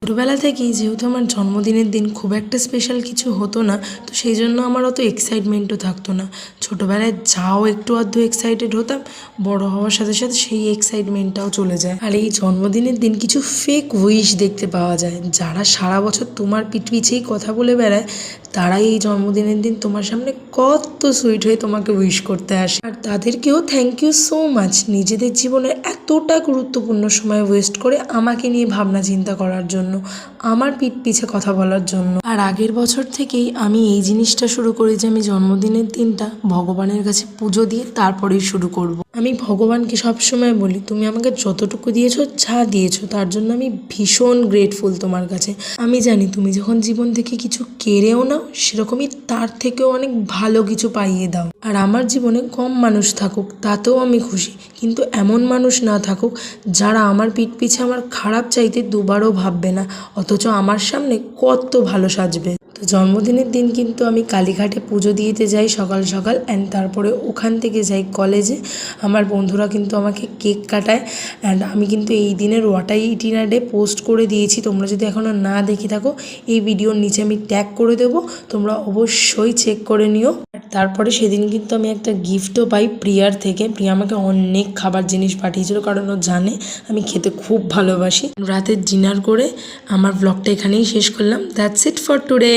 ছোটোবেলা থেকেই যেহেতু আমার জন্মদিনের দিন খুব একটা স্পেশাল কিছু হতো না, তো সেই জন্য আমার অত এক্সাইটমেন্টও থাকতো না। ছোটোবেলায় যাও একটু আধটু এক্সাইটেড হতাম, বড় হওয়ার সাথে সাথে সেই এক্সাইটমেন্টটাও চলে যায়। আর এই জন্মদিনের দিন কিছু ফেক উইশ দেখতে পাওয়া যায়, যারা সারা বছর তোমার পিঠ পিছেই কথা বলে বেড়ায়, তারাই এই জন্মদিনের দিন তোমার সামনে কত সুইট হয়ে তোমাকে উইশ করতে আসে। আর তাদেরকেও থ্যাংক ইউ সো মাচ, নিজেদের জীবনের এতটা গুরুত্বপূর্ণ সময় ওয়েস্ট করে আমাকে নিয়ে ভাবনা চিন্তা করার জন্য, আমার পিঠ পিছে কথা বলার জন্য। আর আগের বছর থেকেই আমি এই জিনিসটা শুরু করি যে আমি জন্মদিনের দিনটা ভগবানের কাছে পুজো দিয়ে তারপরেই শুরু করব। আমি ভগবানকে সবসময় বলি, তুমি আমাকে যতটুকু দিয়েছো, যা দিয়েছো, তার জন্য আমি ভীষণ গ্রেটফুল তোমার কাছে। আমি জানি তুমি যখন জীবন থেকে কিছু কেড়েও নাও, সেরকমই তার থেকেও অনেক ভালো কিছু পাইয়ে দাও। আর আমার জীবনে কম মানুষ থাকুক তাতেও আমি খুশি, কিন্তু এমন মানুষ না থাকুক যারা আমার পিঠ পিছে আমার খারাপ চাইতে দুবারও ভাববে না, অথচ আমার সামনে কত ভালো সাজবে। তো জন্মদিনের দিন কিন্তু আমি কালীঘাটে পুজো দিতে যাই সকাল সকাল, অ্যান্ড তারপরে ওখান থেকে যাই কলেজে। আমার বন্ধুরা কিন্তু আমাকে কেক কাটায়, অ্যান্ড আমি কিন্তু এই দিনের ওয়াটাই ইটিনারে পোস্ট করে দিয়েছি। তোমরা যদি এখনও না দেখে থাকো, এই ভিডিওর নিচে আমি ট্যাগ করে দেবো, তোমরা অবশ্যই চেক করে নিও। তারপরে সেদিন কিন্তু আমি একটা গিফটও পাই প্রিয়ার থেকে। প্রিয়া আমাকে অনেক খাবার জিনিস পাঠিয়েছিল, কারণ ও জানে আমি খেতে খুব ভালোবাসি। রাতের ডিনার করে আমার ব্লগটা এখানেই শেষ করলাম। That's it for today.